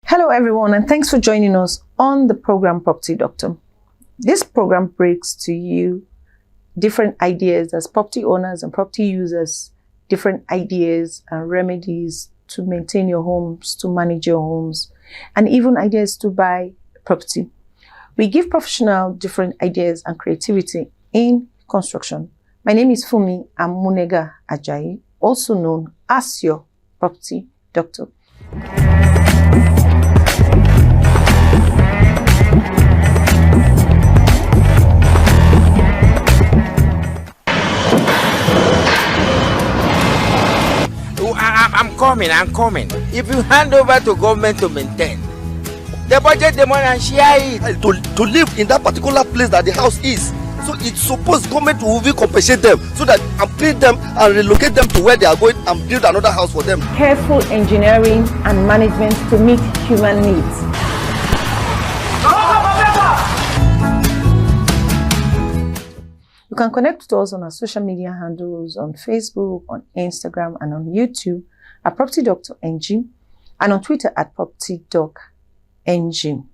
Hello everyone, and thanks for joining us on the program Property Doctor. This program brings to you different ideas as property owners and property users, different ideas and remedies to maintain your homes, to manage your homes, and even ideas to buy property. We give professional different ideas and creativity in construction. My name is Fumi Amunega Ajayi, also known as your Property Doctor. I'm coming. If you hand over to government to maintain, they budget the money and share it. To live in that particular place that the house is. So it's supposed government will compensate them so that and clean them and relocate them to where they are going and build another house for them. Careful engineering and management to meet human needs. You can connect to us on our social media handles on Facebook, on Instagram, and on YouTube at Property Doctor NG, and on Twitter at Property Doc NG.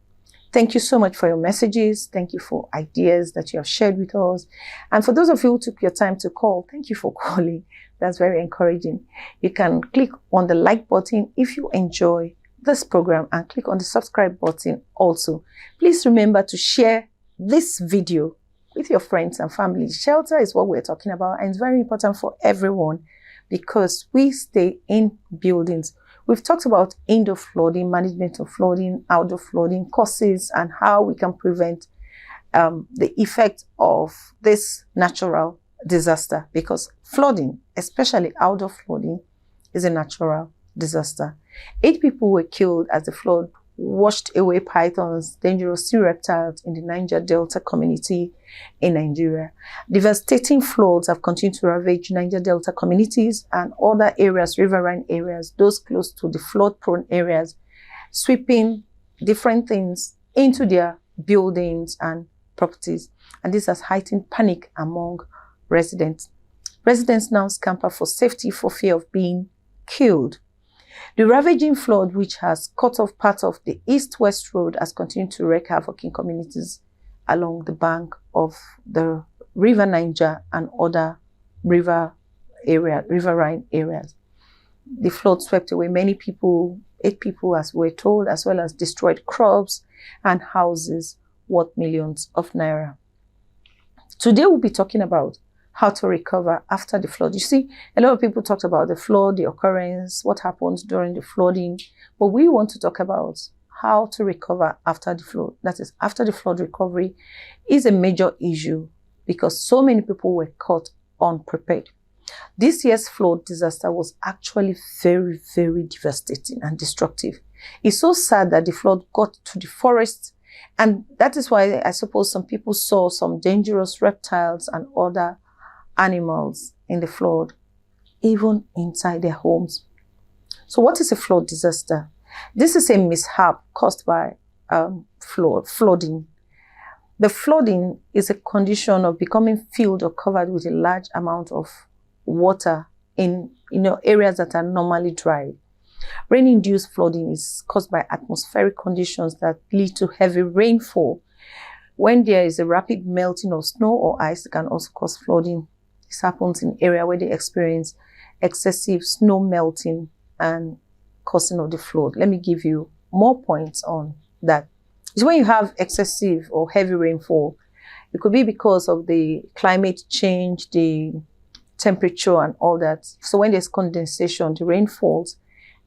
Thank you so much for your messages. Thank you for ideas that you have shared with us. And for those of you who took your time to call, thank you for calling. That's very encouraging. You can click on the like button if you enjoy this program and click on the subscribe button also. Please remember to share this video with your friends and family. Shelter is what we're talking about, and it's very important for everyone because we stay in buildings. We've talked about indoor flooding, management of flooding, outdoor flooding, causes, and how we can prevent the effect of this natural disaster, because flooding, especially outdoor flooding, is a natural disaster. 8 people were killed as the flood washed away pythons, dangerous sea reptiles in the Niger Delta community in Nigeria. Devastating floods have continued to ravage Niger Delta communities and other areas, riverine areas, those close to the flood-prone areas, sweeping different things into their buildings and properties. And this has heightened panic among residents. Residents now scamper for safety for fear of being killed. The ravaging flood, which has cut off part of the east-west road, has continued to wreak havoc in communities along the bank of the River Niger and other riverine areas. The flood swept away many people, 8 people as we're told, as well as destroyed crops and houses worth millions of naira. Today we'll be talking about how to recover after the flood. You see, a lot of people talked about the flood, the occurrence, what happened during the flooding, but we want to talk about how to recover after the flood. That is, after the flood recovery is a major issue because so many people were caught unprepared. This year's flood disaster was actually very, very devastating and destructive. It's so sad that the flood got to the forest, and that is why I suppose some people saw some dangerous reptiles and other animals in the flood, even inside their homes. So what is a flood disaster? This is a mishap caused by flooding. The flooding is a condition of becoming filled or covered with a large amount of water in areas that are normally dry. Rain-induced flooding is caused by atmospheric conditions that lead to heavy rainfall. When there is a rapid melting of snow or ice, it can also cause flooding. This happens in areas where they experience excessive snow melting and causing of the flood. Let me give you more points on that. It's when you have excessive or heavy rainfall. It could be because of the climate change, the temperature and all that. So when there's condensation, the rain falls,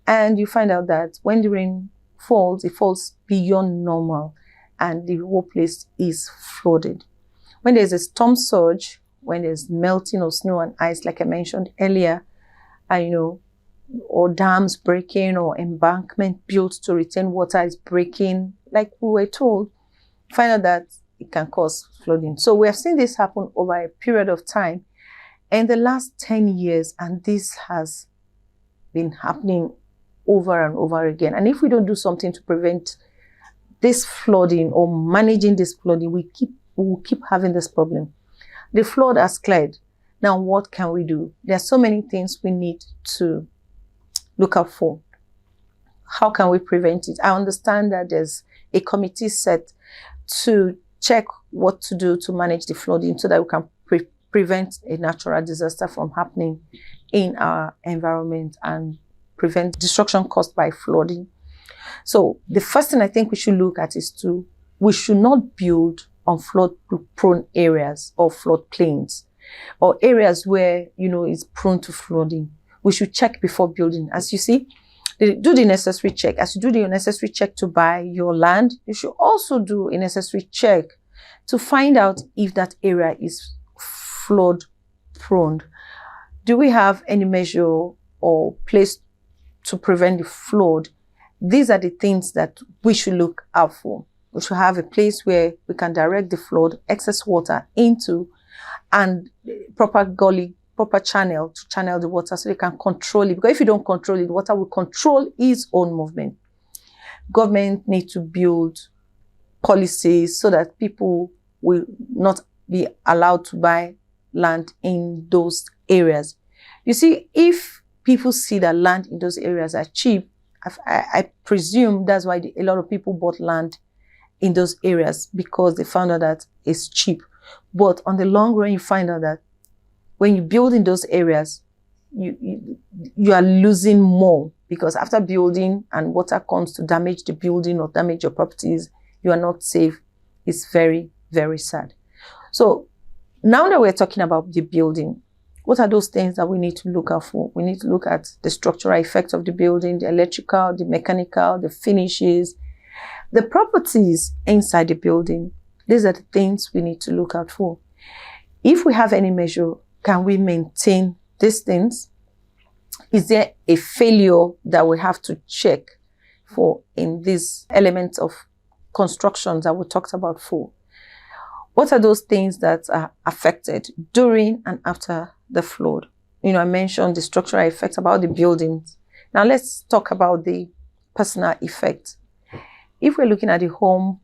and you find out that when the rain falls, it falls beyond normal and the whole place is flooded. When there's a storm surge, when there's melting of snow and ice, like I mentioned earlier, or dams breaking or embankment built to retain water is breaking, like we were told, find out that it can cause flooding. So we have seen this happen over a period of time in the last 10 years, and this has been happening over and over again. And if we don't do something to prevent this flooding or managing this flooding, we will keep having this problem. The flood has cleared. Now, what can we do? There are so many things we need to look out for. how can we prevent it? I understand that there's a committee set to check what to do to manage the flooding so that we can prevent a natural disaster from happening in our environment and prevent destruction caused by flooding. So the first thing I think we should look at is we should not build on flood-prone areas or floodplains or areas where, it's prone to flooding. We should check before building. As you see, do the necessary check. As you do the necessary check to buy your land, you should also do a necessary check to find out if that area is flood prone. Do we have any measure or place to prevent the flood? These are the things that we should look out for. We should have a place where we can direct the flood, excess water into, and proper gully, proper channel to channel the water so they can control it. Because if you don't control it, the water will control its own movement. Government need to build policies so that people will not be allowed to buy land in those areas. You see, if people see that land in those areas are cheap, I presume that's why a lot of people bought land in those areas, because they found out that it's cheap. But on the long run, you find out that when you build in those areas, you are losing more, because after building and water comes to damage the building or damage your properties, you are not safe. It's very, very sad. So now that we're talking about the building, what are those things that we need to look out for? We need to look at the structural effects of the building, the electrical, the mechanical, the finishes, the properties inside the building. These are the things we need to look out for. If we have any measure, can we maintain these things? Is there a failure that we have to check for in these elements of constructions that we talked about for? What are those things that are affected during and after the flood? I mentioned the structural effects about the buildings. Now let's talk about the personal effect. If we're looking at the home,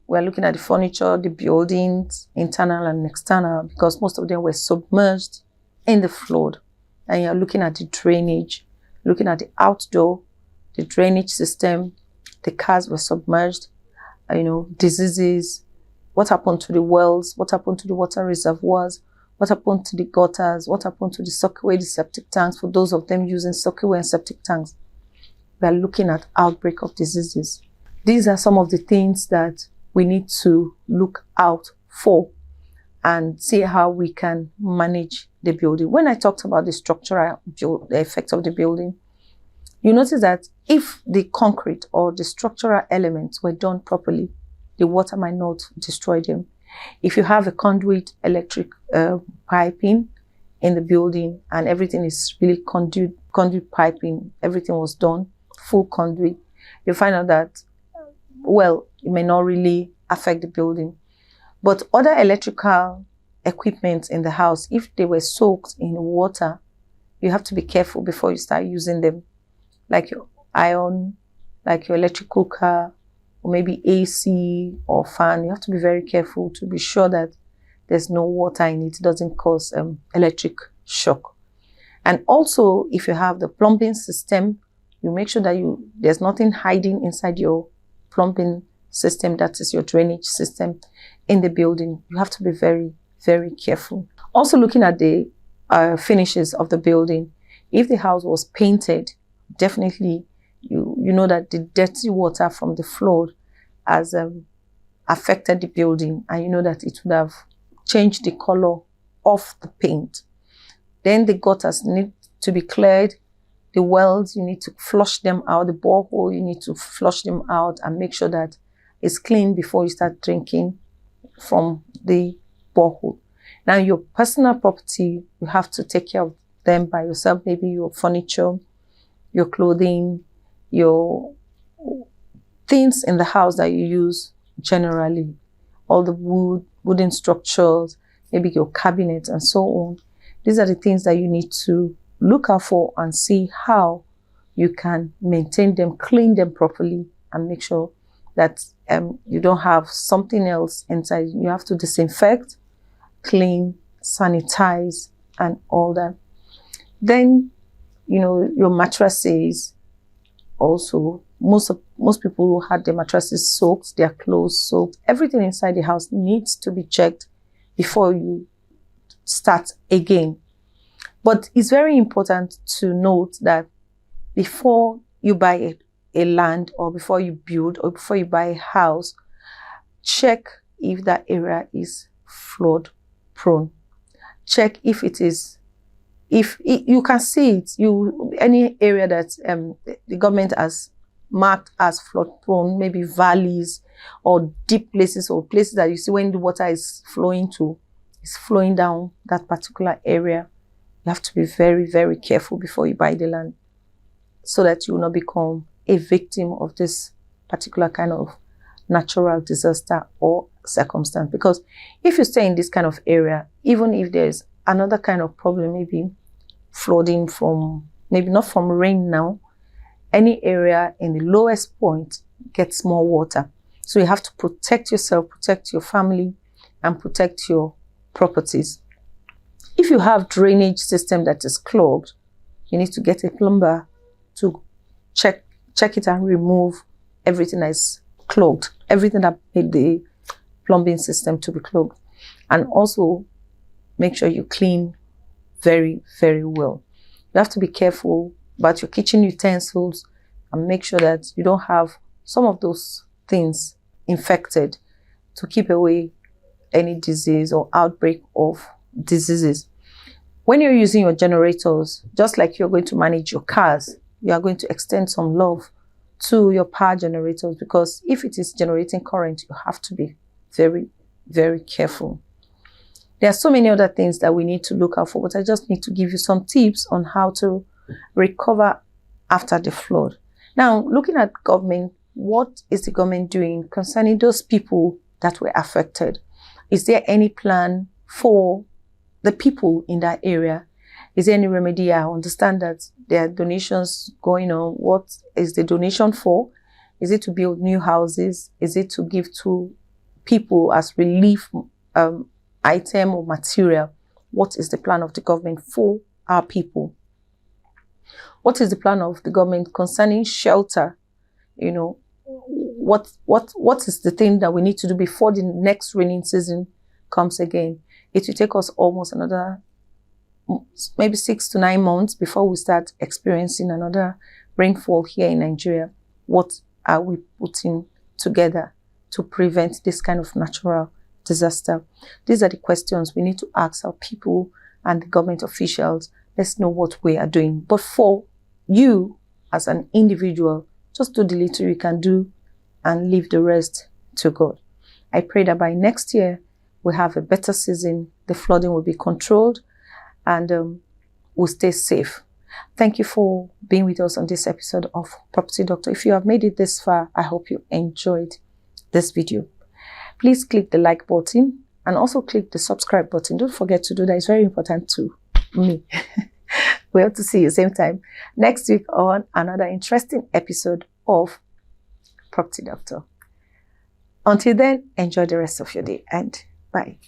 we're looking at the furniture, the buildings, internal and external, because most of them were submerged in the flood. And you're looking at the drainage, looking at the outdoor, the drainage system, the cars were submerged, diseases. What happened to the wells? What happened to the water reservoirs? What happened to the gutters? What happened to the soakaway, the septic tanks, for those of them using soakaway and septic tanks? We are looking at outbreak of diseases. These are some of the things that we need to look out for and see how we can manage the building. When I talked about the structural effect of the building, you notice that if the concrete or the structural elements were done properly, the water might not destroy them. If you have a conduit electric piping in the building and everything is really conduit piping, everything was done, full conduit, you find out that, it may not really affect the building. But other electrical equipment in the house, if they were soaked in water, you have to be careful before you start using them. Like your iron, like your electric cooker, or maybe AC or fan. You have to be very careful to be sure that there's no water in it. It doesn't cause electric shock. And also, if you have the plumbing system, you make sure that there's nothing hiding inside your plumbing system, that is your drainage system in the building. You have to be very, very careful. Also looking at the finishes of the building. If the house was painted, definitely you know that the dirty water from the flood has affected the building, and you know that it would have changed the color of the paint. Then the gutters need to be cleared. The wells, you need to flush them out. The borehole, you need to flush them out and make sure that it's clean before you start drinking from the borehole. Now, your personal property, you have to take care of them by yourself. Maybe your furniture, your clothing, your things in the house that you use generally, all the wooden structures, maybe your cabinet and so on. These are the things that you need to look out for and see how you can maintain them, clean them properly, and make sure that you don't have something else inside. You have to disinfect, clean, sanitize, and all that. Then, your mattresses, also most people who had their mattresses soaked, their clothes soaked, everything inside the house needs to be checked before you start again. But it's very important to note that before you buy a land, or before you build, or before you buy a house, check if that area is flood prone. Check if it is, you can see it, any area that the government has marked as flood prone, maybe valleys or deep places, or places that you see when the water is flowing down that particular area. You have to be very, very careful before you buy the land, so that you will not become a victim of this particular kind of natural disaster or circumstance. Because if you stay in this kind of area, even if there's another kind of problem, maybe flooding from, maybe not from rain now, any area in the lowest point gets more water. So you have to protect yourself, protect your family, and protect your properties. If you have drainage system that is clogged, you need to get a plumber to check it and remove everything that is clogged, everything that made the plumbing system to be clogged. And also make sure you clean very, very well. You have to be careful about your kitchen utensils and make sure that you don't have some of those things infected, to keep away any disease or outbreak of diseases. When you're using your generators, just like you're going to manage your cars, you are going to extend some love to your power generators, because if it is generating current, you have to be very, very careful. There are so many other things that we need to look out for, but I just need to give you some tips on how to recover after the flood. Now, looking at government, what is the government doing concerning those people that were affected? Is there any plan for the people in that area? Is there any remedy? I understand that there are donations going on. What is the donation for? Is it to build new houses? Is it to give to people as relief item or material? What is the plan of the government for our people? What is the plan of the government concerning shelter? You know, what is the thing that we need to do before the next raining season comes again? It will take us almost another maybe 6 to 9 months before we start experiencing another rainfall here in Nigeria. What are we putting together to prevent this kind of natural disaster? These are the questions we need to ask our people and the government officials. Let's know what we are doing. But for you as an individual, just do the little you can do and leave the rest to God. I pray that by next year, we'll have a better season, the flooding will be controlled, and we'll stay safe. Thank you for being with us on this episode of Property Doctor. If you have made it this far, I hope you enjoyed this video. Please click the like button and also click the subscribe button. Don't forget to do that. It's very important to me. We hope to see you same time next week on another interesting episode of Property Doctor. Until then, enjoy the rest of your day and bye.